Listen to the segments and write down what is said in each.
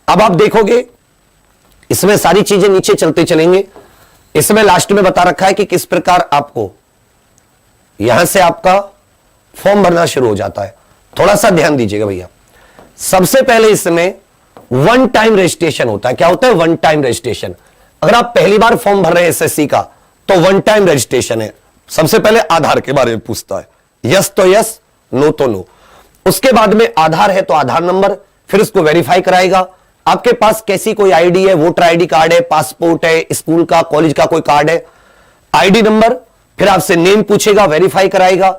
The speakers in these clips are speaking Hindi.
अब आप देखोगे इसमें सारी चीजें नीचे चलते चलेंगे। इसमें लास्ट में बता रखा है कि किस प्रकार आपको यहां से आपका फॉर्म भरना शुरू हो जाता है। थोड़ा सा ध्यान दीजिएगा भैया। सबसे पहले इसमें वन टाइम रजिस्ट्रेशन होता है। क्या होता है? One time registration. अगर आप पहली बार फॉर्म भर रहे हैं एसएससी का तो वन टाइम रजिस्ट्रेशन है। सबसे पहले आधार के बारे में पूछता है, यस तो यस, नो तो नो। उसके बाद में आधार है तो आधार नंबर, फिर उसको वेरीफाई कराएगा। आपके पास कैसी कोई आईडी है, वोटर आईडी कार्ड है, पासपोर्ट है, स्कूल का कॉलेज का कोई कार्ड है, आईडी नंबर, फिर आपसे नेम पूछेगा, वेरीफाई कराएगा।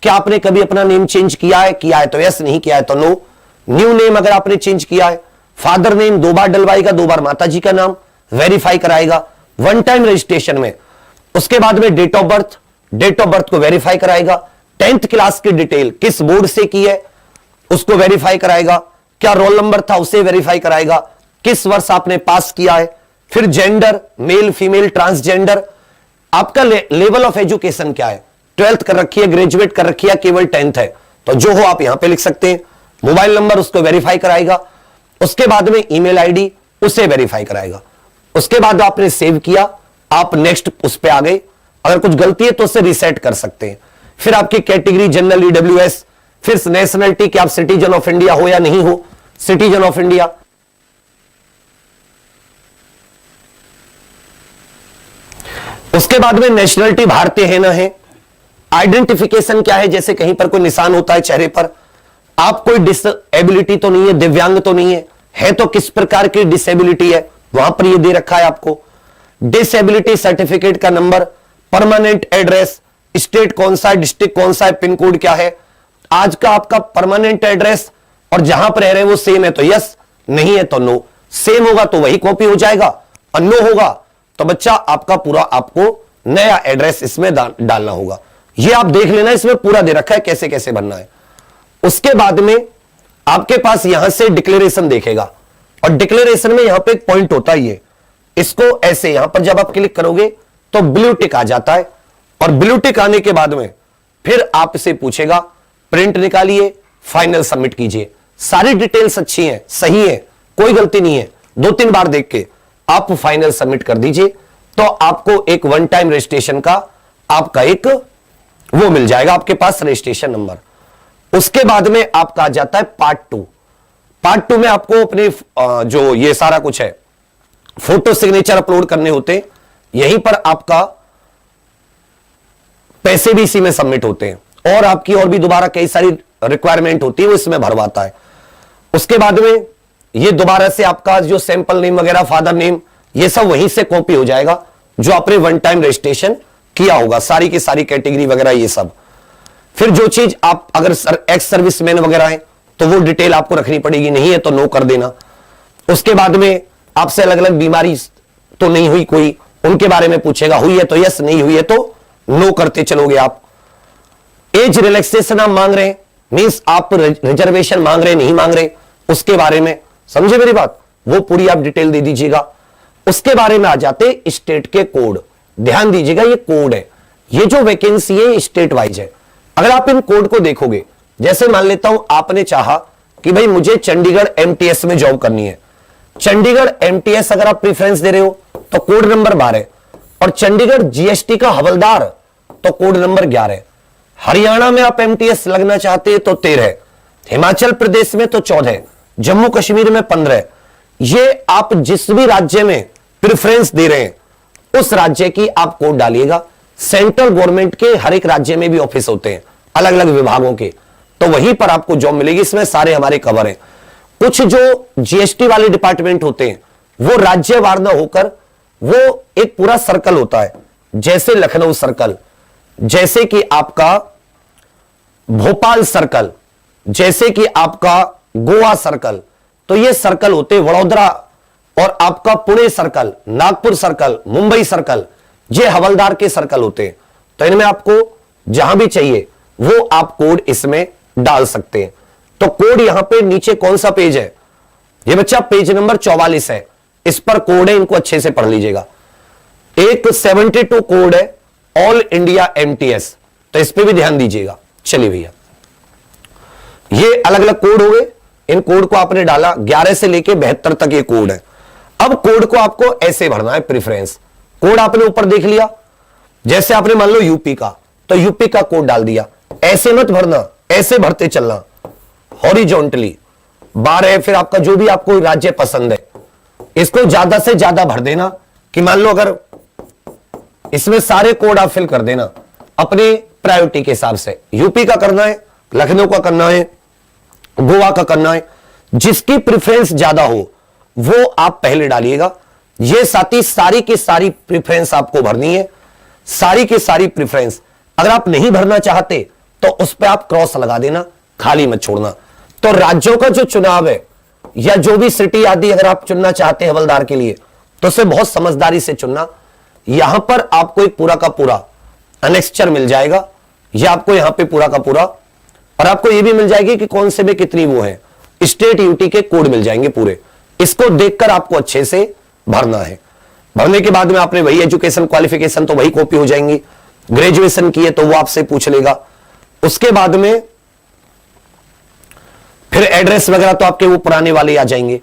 क्या आपने कभी अपना नेम चेंज किया है तो यस, नहीं किया है तो नो। न्यू नेम अगर आपने चेंज किया है, फादर नेम 2 बार डलवाएगा, 2 बार माता जी का नाम, वेरीफाई कराएगा वन टाइम रजिस्ट्रेशन में। उसके बाद में डेट ऑफ बर्थ को वेरीफाई कराएगा। 10th क्लास की डिटेल किस बोर्ड से की है उसको वेरीफाई कराएगा। क्या रोल नंबर था उसे वेरीफाई कराएगा। किस वर्ष आपने पास किया है। फिर जेंडर, मेल फीमेल, ट्रांसजेंडर, आपका लेवल ऑफ एजुकेशन क्या है, 12th कर रखी है, ग्रेजुएट कर रखी है, केवल 10th है, तो जो हो आप यहां पे लिख सकते हैं। मोबाइल नंबर उसको वेरीफाई कराएगा। उसके बाद में ईमेल आईडी उसे वेरीफाई कराएगा। उसके बाद आपने सेव किया, आप नेक्स्ट उस पे आ गए। अगर कुछ गलती है तो उसे रीसेट कर सकते हैं। फिर आपकी कैटेगरी जनरल, ईडब्ल्यूएस, फिर नेशनलिटी कि आप सिटीजन ऑफ इंडिया हो या नहीं हो, सिटीजन ऑफ इंडिया। उसके बाद में नेशनलिटी भारतीय है ना है। आइडेंटिफिकेशन क्या है, जैसे कहीं पर कोई निशान होता है चेहरे पर, आप कोई डिसेबिलिटी तो नहीं है, दिव्यांग तो नहीं है तो किस प्रकार की डिसेबिलिटी है वहां पर ये दे रखा है आपको। डिसेबिलिटी सर्टिफिकेट का नंबर, परमानेंट एड्रेस, स्टेट कौन सा है, डिस्ट्रिक्ट कौन सा है, पिन कोड क्या है। आज का आपका परमानेंट एड्रेस और जहां पर रह रहे हैं वो सेम है तो यस, नहीं है तो नो। सेम होगा तो वही कॉपी हो जाएगा और नो होगा तो बच्चा आपका पूरा आपको नया एड्रेस इसमें डालना होगा। ये आप देख लेना, इसमें पूरा दे रखा है कैसे कैसे भरना है। उसके बाद में आपके पास यहां से डिक्लेरेशन देखेगा और डिक्लेरेशन में यहां पे एक पॉइंट होता है ये, इसको ऐसे यहां पर जब आप क्लिक करोगे तो ब्लू टिक आ जाता है और ब्लू टिक आने के बाद में फिर आपसे पूछेगा प्रिंट निकालिए, फाइनल सबमिट कीजिए। सारी डिटेल्स अच्छी हैं, सही है, कोई गलती नहीं है। 2-3 बार देख के आप फाइनल सबमिट कर दीजिए तो आपको एक वन टाइम रजिस्ट्रेशन का आपका एक वो मिल जाएगा आपके पास रजिस्ट्रेशन नंबर। उसके बाद में आपका आ जाता है पार्ट 2। पार्ट 2 में आपको अपने जो ये सारा कुछ है, फोटो सिग्नेचर अपलोड करने होते हैं। यहीं पर आपका पैसे भी इसी में सबमिट होते हैं और आपकी और भी दोबारा कई सारी रिक्वायरमेंट होती है वो इसमें भरवाता है। उसके बाद में ये दोबारा से आपका जो सैंपल नेम वगैरह, फादर नेम, ये सब वहीं से कॉपी हो जाएगा जो आपने वन टाइम रजिस्ट्रेशन किया होगा, सारी की सारी कैटेगरी वगैरह ये सब। फिर जो चीज आप अगर एक्स सर्विसमैन वगैरह है तो वो डिटेल आपको रखनी पड़ेगी, नहीं है तो नो कर देना। उसके बाद में आपसे अलग अलग बीमारी तो नहीं हुई कोई, उनके बारे में पूछेगा, हुई है तो यस, नहीं हुई है तो नो करते चलोगे आप। एज रिलैक्सेशन आप मांग रहे हैं, मींस आप रिजर्वेशन मांग रहे नहीं मांग रहे, उसके बारे में समझे मेरी बात, वो पूरी आप डिटेल दे दीजिएगा। उसके बारे में आ जाते स्टेट के कोड। ध्यान दीजिएगा ये कोड है, ये जो वैकेंसी है स्टेट वाइज है। अगर आप इन कोड को देखोगे, जैसे मान लेता हूं आपने चाहा कि भाई मुझे चंडीगढ़ एमटीएस में जॉब करनी है, चंडीगढ़ एमटीएस अगर आप प्रेफरेंस दे रहे हो तो कोड नंबर 12, और चंडीगढ़ जीएसटी का हवलदार तो कोड नंबर 11। हरियाणा में आप एमटीएस लगना चाहते हैं तो 13, हिमाचल प्रदेश में तो 14, जम्मू कश्मीर में 15। ये आप जिस भी राज्य में प्रेफरेंस दे रहे हैं उस राज्य की आप कोड डालिएगा। सेंट्रल गवर्नमेंट के हर एक राज्य में भी ऑफिस होते हैं अलग अलग विभागों के, तो वहीं पर आपको जॉब मिलेगी। इसमें सारे हमारे कवर हैं। कुछ जो जीएसटी वाले डिपार्टमेंट होते हैं वो राज्यवार न होकर वो एक पूरा सर्कल होता है, जैसे लखनऊ सर्कल, जैसे कि आपका भोपाल सर्कल, जैसे कि आपका गोवा सर्कल, तो ये सर्कल होते हैं। वडोदरा और आपका Pune circle, Nagpur circle, Mumbai circle, ये हवलदार के सर्कल होते हैं। तो इनमें आपको जहां भी चाहिए वो आप कोड इसमें डाल सकते हैं। तो कोड यहां पे नीचे कौन सा पेज है, ये बच्चा पेज नंबर 44 है, इस पर कोड है, इनको अच्छे से पढ़ लीजिएगा। एक 72 कोड है ऑल इंडिया एमटीएस, तो इस पे भी ध्यान दीजिएगा। चलिए भैया, ये अलग अलग कोड हो गए। इन कोड को आपने डाला, 11 से लेके 72 तक ये कोड है। अब कोड को आपको ऐसे भरना है, प्रेफरेंस कोड आपने ऊपर देख लिया, जैसे आपने मान लो यूपी का, तो यूपी का कोड डाल दिया। ऐसे मत भरना, ऐसे भरते चलना हॉरिजॉन्टली। 12 है, फिर आपका जो भी आपको राज्य पसंद है इसको ज्यादा से ज्यादा भर देना, कि मान लो अगर इसमें सारे कोड आप फिल कर देना अपने प्रायोरिटी के हिसाब से। यूपी का करना है, लखनऊ का करना है, गोवा का करना है, जिसकी प्रेफरेंस ज्यादा हो वो आप पहले डालिएगा। ये साथी सारी की सारी प्रेफरेंस आपको भरनी है, सारी की सारी प्रेफरेंस। अगर आप नहीं भरना चाहते तो उस पर आप क्रॉस लगा देना, खाली मत छोड़ना। तो राज्यों का जो चुनाव है या जो भी सिटी आदि अगर आप चुनना चाहते हैं हवलदार के लिए, तो उसे बहुत समझदारी से चुनना। यहां पर आपको एक पूरा का पूरा अनेक्स्चर मिल जाएगा, यह आपको यहां पे पूरा का पूरा, और आपको यह भी मिल जाएगी कि कौन से में कितनी वो है, स्टेट यूटी के कोड मिल जाएंगे पूरे। इसको देखकर आपको अच्छे से भरना है। भरने के बाद में आपने वही एजुकेशन क्वालिफिकेशन तो वही कॉपी हो जाएंगी, ग्रेजुएशन की है तो वो आपसे पूछ लेगा। उसके बाद में फिर एड्रेस वगैरह तो आपके वो पुराने वाले आ जाएंगे।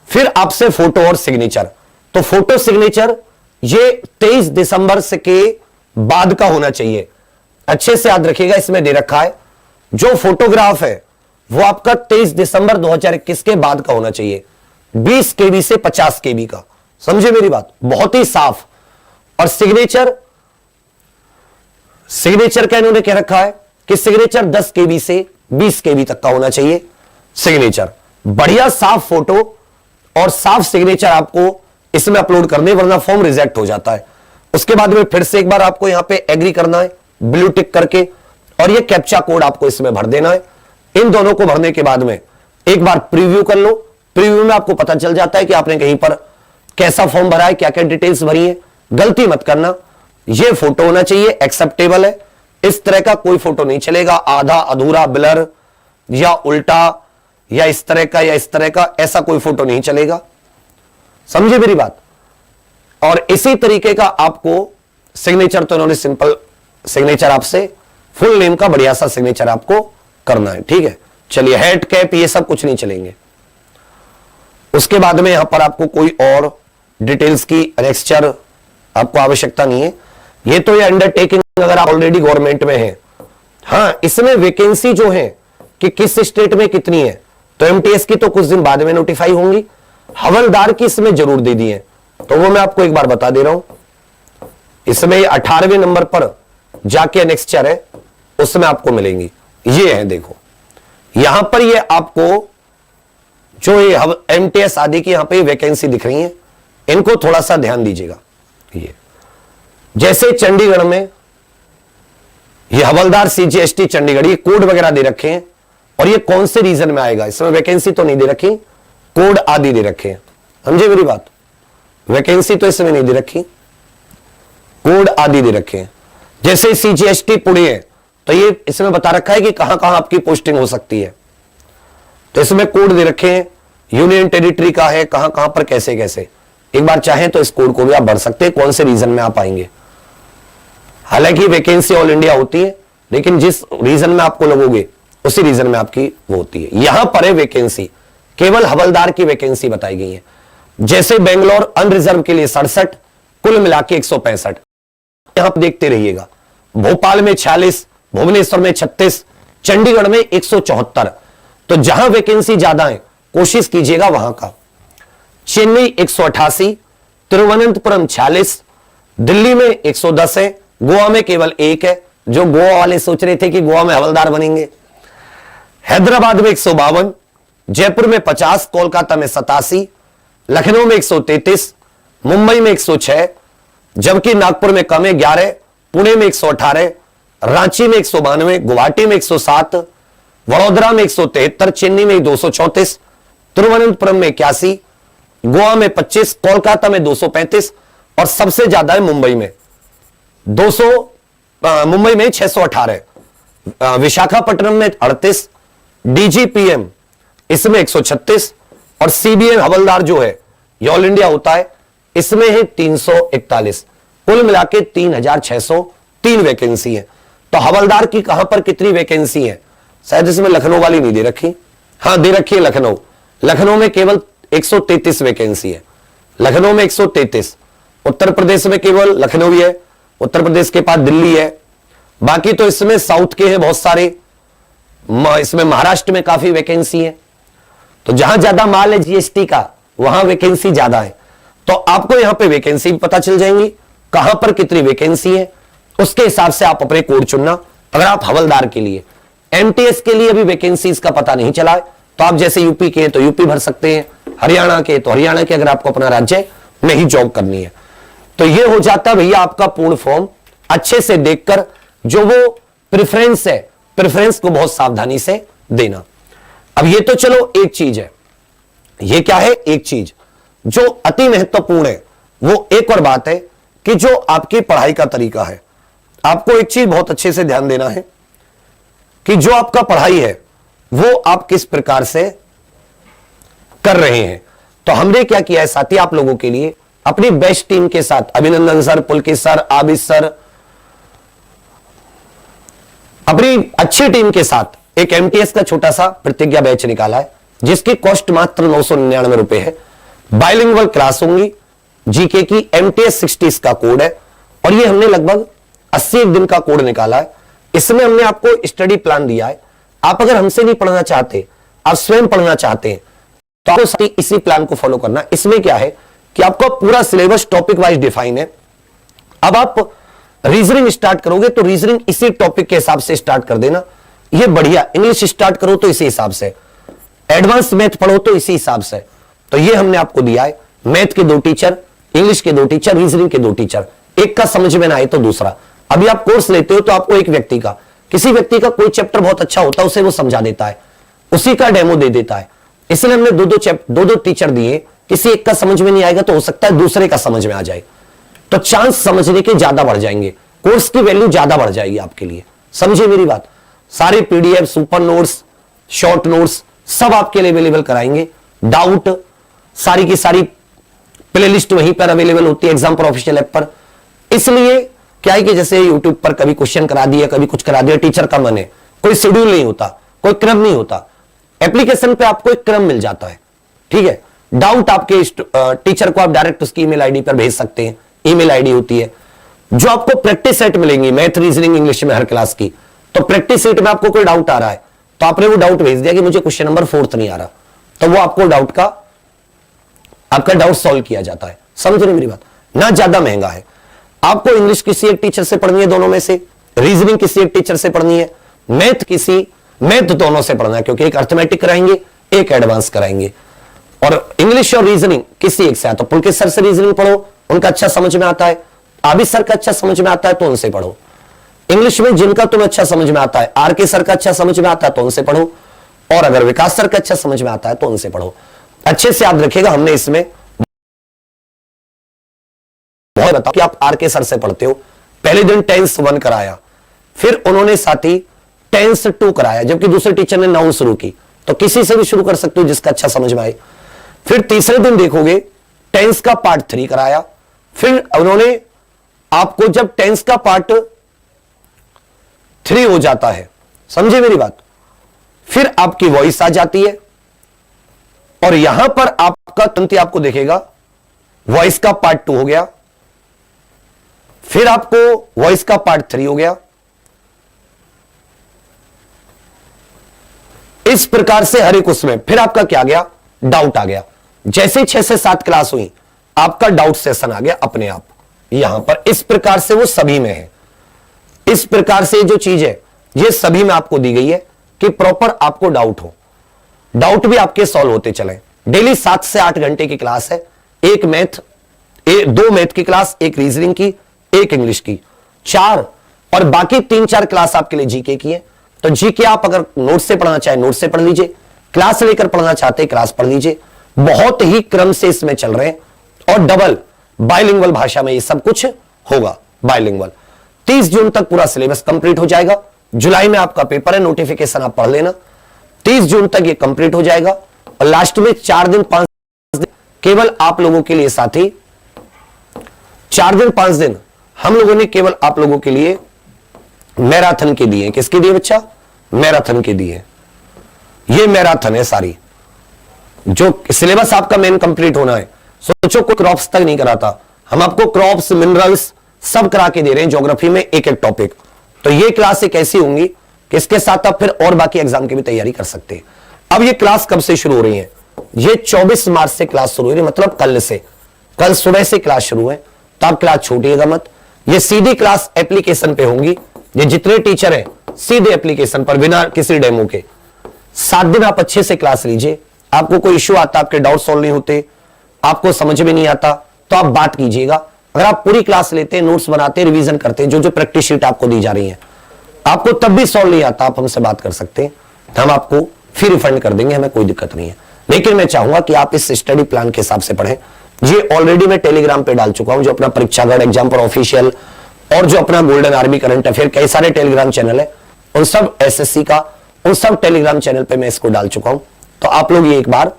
फिर आपसे फोटो और सिग्नेचर, तो फोटो सिग्नेचर ये 23 दिसंबर से के बाद का होना चाहिए। अच्छे से याद रखिएगा, इसमें दे रखा है जो फोटोग्राफ है वो आपका 23 दिसंबर 2021 के बाद का होना चाहिए, 20 केबी से 50 केबी का। समझे मेरी बात, बहुत ही साफ। और सिग्नेचर का इन्होंने कह रखा है कि सिग्नेचर 10 केबी से 20 केबी तक का होना चाहिए। सिग्नेचर बढ़िया साफ फोटो और साफ सिग्नेचर आपको इसमें अपलोड करने, वरना फॉर्म रिजेक्ट हो जाता है। उसके बाद में फिर से एक बार आपको यहां पे एग्री करना है ब्लू टिक करके, और ये कैप्चा कोड आपको इसमें भर देना है। इन दोनों को भरने के बाद में एक बार प्रीव्यू कर लो। प्रीव्यू में आपको पता चल जाता है कि आपने कहीं पर कैसा फॉर्म भरा है, क्या क्या डिटेल्स भरी है। गलती मत करना, ये फोटो होना चाहिए, एक्सेप्टेबल है। इस तरह का कोई फोटो नहीं चलेगा, आधा अधूरा ब्लर या उल्टा या इस तरह का या इस तरह का, ऐसा कोई फोटो नहीं चलेगा। समझे मेरी बात। और इसी तरीके का आपको सिग्नेचर, तो इन्होंने सिंपल सिग्नेचर आपसे फुल नेम का बढ़िया सा सिग्नेचर आपको करना है, ठीक है। चलिए, हेड कैप ये सब कुछ नहीं चलेंगे। उसके बाद में यहां पर आपको कोई और डिटेल्स की एनेक्स्चर आपको आवश्यकता नहीं है। ये तो ये अंडरटेकिंग अगर आप ऑलरेडी गवर्नमेंट में हैं। हां, इसमें वैकेंसी जो है कि किस स्टेट में कितनी है, तो एमटीएस की तो कुछ दिन बाद में नोटिफाई होंगी, हवलदार की इसमें जरूर दे दी है, तो वो मैं आपको एक बार बता दे रहा हूं। इसमें 18वें नंबर पर जाके एनेक्स्चर है, उसमें आपको मिलेंगी। ये है, देखो यहां पर ये आपको जो ये एमटीएस आदि की यहां पे वैकेंसी दिख रही है, इनको थोड़ा सा ध्यान दीजिएगा। ये जैसे चंडीगढ़ में ये हवलदार सीजीएसटी चंडीगढ़, ये कोड वगैरह दे रखे हैं, और ये कौन से रीजन में आएगा, इसमें वैकेंसी तो नहीं दे रखी, कोड आदि दे रखे हैं। समझे मेरी बात, वैकेंसी तो इसमें नहीं दे रखी, कोड आदि दे रखे हैं। जैसे सीजीएसटी पुणे है, तो ये इसमें बता रखा है कि कहां कहां आपकी पोस्टिंग हो सकती है, तो इसमें कोड दे रखे हैं, यूनियन टेरिटरी का है, कहां कहां पर कैसे कैसे। एक बार चाहें तो इस कोड को भी आप भर सकते हैं, कौन से रीजन में आप आएंगे। हालांकि वैकेंसी ऑल इंडिया होती है, लेकिन जिस रीजन में आपको लगोगे उसी रीजन में आपकी वो होती है। यहां पर है वैकेंसी, केवल हवलदार की वैकेंसी बताई गई है। जैसे बेंगलोर अनरिजर्व के लिए 67, कुल मिला के 165। यहां पर देखते रहिएगा, भोपाल में 46, भुवनेश्वर में 36, चंडीगढ़ में 174। तो जहां वैकेंसी ज्यादा है कोशिश कीजिएगा वहां का। चेन्नई 188, तिरुवनंतपुरम 46, दिल्ली में 110 है, गोवा में केवल 1 है, जो गोवा वाले सोच रहे थे कि गोवा में हवलदार बनेंगे। हैदराबाद में 152, जयपुर में 50, कोलकाता में 87, लखनऊ में 133, मुंबई में 106, जबकि नागपुर में कम है 11, पुणे में 118, रांची में 192, गुवाहाटी में 107, वडोदरा में 173, चेन्नई में 234, तिरुवनंतपुरम में 81, गोवा में 25, कोलकाता में 235, और सबसे ज्यादा है मुंबई में 618, विशाखापट्टनम में 38, डीजीपीएम इसमें 136, और सीबीएम हवलदार जो है ये ऑल इंडिया होता है, इसमें है 341। कुल मिला के 3603 वैकेंसी है। तो हवलदार की कहां पर कितनी वैकेंसी है, शायद इसमें लखनऊ वाली नहीं दे रखी, हाँ दे रखी है लखनऊ, लखनऊ में केवल 133 वैकेंसी है, लखनऊ में 133। उत्तर प्रदेश में केवल लखनऊ ही है, उत्तर प्रदेश के पास दिल्ली है, बाकी तो इसमें साउथ के हैं बहुत सारे, इसमें महाराष्ट्र में काफी वैकेंसी है। तो जहां ज्यादा माल है जीएसटी का वहां वैकेंसी ज्यादा है। तो आपको यहां पे वैकेंसी भी पता चल जाएंगी, कहां पर कितनी वैकेंसी है, उसके हिसाब से आप अपने कोड चुनना। अगर आप हवलदार के लिए, एमटीएस के लिए अभी वैकेंसी का पता नहीं चला है, तो आप जैसे यूपी के हैं तो यूपी भर सकते हैं, हरियाणा के तो हरियाणा के, अगर आपको अपना राज्य में ही जॉब करनी है। तो ये हो जाता है भैया आपका पूर्ण फॉर्म। अच्छे से देखकर जो वो प्रेफरेंस है, प्रेफरेंस को बहुत सावधानी से देना। अब ये तो चलो एक चीज है, ये क्या है, एक चीज जो अति महत्वपूर्ण है वो एक और बात है कि जो आपकी पढ़ाई का तरीका है, आपको एक चीज बहुत अच्छे से ध्यान देना है कि जो आपका पढ़ाई है वो आप किस प्रकार से कर रहे हैं। तो हमने क्या किया है साथी, आप लोगों के लिए अपनी बेस्ट टीम के साथ, अभिनंदन सर, पुलकित सर, आबिद सर, अपनी अच्छी टीम के साथ एक एमटीएस का छोटा सा प्रतिज्ञा बैच निकाला है, जिसकी कॉस्ट मात्र 999 रुपए है। बाइलिंगुअल क्लास होंगी, जीके की, एमटीएस 60 का कोड है, और ये हमने लगभग 80 दिन का कोड निकाला है। इसमें हमने आपको स्टडी प्लान दिया है। आप अगर हमसे नहीं पढ़ना चाहते, आप स्वयं पढ़ना चाहते हैं, तो आपको इसी प्लान को फॉलो करना। इसमें क्या है कि आपका पूरा सिलेबस टॉपिक वाइज डिफाइन है। अब आप रीजनिंग स्टार्ट करोगे तो रीजनिंग इसी टॉपिक के हिसाब से स्टार्ट कर देना, ये बढ़िया। इंग्लिश स्टार्ट करो तो इसी हिसाब से, एडवांस मैथ पढ़ो तो इसी हिसाब से। तो ये हमने आपको दिया है, मैथ के 2 टीचर, इंग्लिश के 2 टीचर, रीजनिंग के 2 टीचर, एक का समझ में ना आए तो दूसरा। अभी आप कोर्स लेते हो तो आपको एक व्यक्ति का, किसी व्यक्ति का कोई चैप्टर बहुत अच्छा होता है, उसे वो समझा देता है, उसी का डेमो दे देता है। इसलिए हमने दो टीचर दिए, किसी एक का समझ में नहीं आएगा तो हो सकता है दूसरे का समझ में आ जाए, तो चांस समझने के ज्यादा बढ़ जाएंगे, कोर्स की वैल्यू ज्यादा बढ़ जाएगी आपके लिए। समझिए मेरी बात। सारे PDF, super notes, short notes सब आपके लिए अवेलेबल कराएंगे। डाउट सारी की सारी प्लेलिस्ट वहीं पर अवेलेबल होती है एग्जाम प्रोफेशनल ऐप पर। इसलिए क्या है कि जैसे यूट्यूब पर कभी क्वेश्चन करा दिया, कभी कुछ करा दिया, टीचर का मन है, कोई शेड्यूल नहीं होता, कोई क्रम नहीं होता। एप्लीकेशन पे आपको एक क्रम मिल जाता है, ठीक है। डाउट आपके टीचर को आप डायरेक्ट उसकी ईमेल आईडी पर भेज सकते हैं, ईमेल आईडी होती है। जो आपको प्रैक्टिस सेट मिलेंगी मैथ, रीजनिंग, इंग्लिश में हर क्लास की, तो प्रैक्टिस सेट में आपको कोई डाउट आ रहा है तो आपने वो डाउट भेज दिया कि मुझे क्वेश्चन नंबर 4 नहीं आ रहा, तो वो आपको आपका डाउट सॉल्व किया जाता है। समझ रहे मेरी बात। ना ज्यादा महंगा है। आपको इंग्लिश किसी एक टीचर से पढ़नी है, दोनों में से, रीजनिंग किसी एक टीचर से पढ़नी है, मैथ दोनों से पढ़ना है, क्योंकि एक अर्थमेटिक कराएंगे, एक एडवांस कराएंगे। और इंग्लिश और रीजनिंग किसी एक से, तो पुलकित सर से रीजनिंग पढ़ो, उनका अच्छा समझ में आता है, आबिद सर का अच्छा समझ में आता है तो उनसे पढ़ो। इंग्लिश में जिनका तुम्हें अच्छा समझ में आता है, आरके सर का अच्छा समझ में आता है तो उनसे पढ़ो, और अगर विकास सर का अच्छा समझ में आता है तो उनसे पढ़ो। अच्छे से याद रखिएगा, हमने इसमें बहुत बताया कि आप आरके सर से पढ़ते हो। पहले दिन टेंस 1 कराया, फिर उन्होंने साथी टेंस 2 कराया, जबकि दूसरे टीचर ने नाउन शुरू की। तो किसी से भी शुरू कर सकते हो जिसका अच्छा समझ में आए। फिर तीसरे दिन देखोगे टेंस का पार्ट 3 कराया, फिर उन्होंने आपको, जब टेंस का पार्ट 3 हो जाता है, समझे मेरी बात, फिर आपकी वॉइस आ जाती है, और यहां पर आपका तुरंत आपको देखेगा वॉइस का पार्ट 2 हो गया, फिर आपको वॉइस का पार्ट 3 हो गया। इस प्रकार से हर एक उसमें फिर आपका क्या गया, डाउट आ गया। जैसे 6 से 7 क्लास हुई, आपका डाउट सेशन आ गया अपने आप यहां पर। इस प्रकार से वो सभी में है। इस प्रकार से जो चीज है ये सभी में आपको दी गई है कि प्रॉपर आपको डाउट हो, डाउट भी आपके सॉल्व होते चले। डेली 7 से 8 घंटे की क्लास है, एक मैथ, 2 मैथ की क्लास, एक रीजनिंग की, एक इंग्लिश की, 4, और बाकी 3-4 क्लास आपके लिए जीके की है। तो जीके आप अगर नोट से पढ़ना चाहे नोट से पढ़ लीजिए, क्लास लेकर पढ़ना चाहते क्लास पढ़ लीजिए। बहुत ही क्रम से इसमें चल रहे हैं, और डबल बाइलिंगुअल भाषा में ये सब कुछ होगा। बाइलिंगुअल 30 जून तक पूरा सिलेबस कंप्लीट हो जाएगा। जुलाई में आपका पेपर है, नोटिफिकेशन आप पढ़ लेना। 30 जून तक ये कंप्लीट हो जाएगा, और लास्ट में 4 दिन 5 दिन केवल आप लोगों के लिए साथी, 4 दिन 5 दिन हम लोगों ने केवल आप लोगों के लिए मैराथन के दिए। किसके दिए बच्चा? मैराथन के दिए। ये मैराथन है सारी, जो सिलेबस आपका मेन कंप्लीट होना है। सोचो कोई क्रॉप्स तक नहीं कराता, हम आपको क्रॉप्स, मिनरल्स सब करा के दे रहे हैं ज्योग्राफी में एक एक टॉपिक। तो ये क्लास एक ऐसी होंगी कि इसके साथ आप फिर और बाकी एग्जाम की भी तैयारी कर सकते हैं। अब ये क्लास कब से शुरू हो रही है? ये 24 मार्च से क्लास शुरू हो रही है, मतलब कल से, कल सुबह से क्लास शुरू है। तो आप क्लास छूटिएगा मत। ये सीधी क्लास एप्लीकेशन पे होंगी। ये जितने टीचर हैं सीधे एप्लीकेशन पर, बिना किसी डेमो के। 7 दिन आप अच्छे से क्लास लीजिए। आपको कोई इश्यू आता, आपके डाउट सॉल्व नहीं होते, आपको समझ में नहीं आता, तो आप बात कीजिएगा। अगर आप पूरी क्लास लेते, नोट्स बनाते, रिवीजन करते, जो जो प्रैक्टिस शीट आपको दी जा रही है, आपको तब भी सॉल्व नहीं आता, आप हमसे बात कर सकते हैं, हम आपको फिर रिफंड कर देंगे, हमें कोई दिक्कत नहीं है। लेकिन मैं चाहूंगा कि आप इस स्टडी प्लान के हिसाब से पढ़ें। ये ऑलरेडी मैं टेलीग्राम पे डाल चुका हूं, जो अपना परीक्षा गाइड, एग्जाम पर ऑफिशियल, और जो अपना गोल्डन आर्मी करंट अफेयर, कई सारे टेलीग्राम चैनल है, उन सब एसएससी का, उन सब टेलीग्राम चैनल पे मैं इसको डाल चुका हूं। तो आप लोग ये एक बार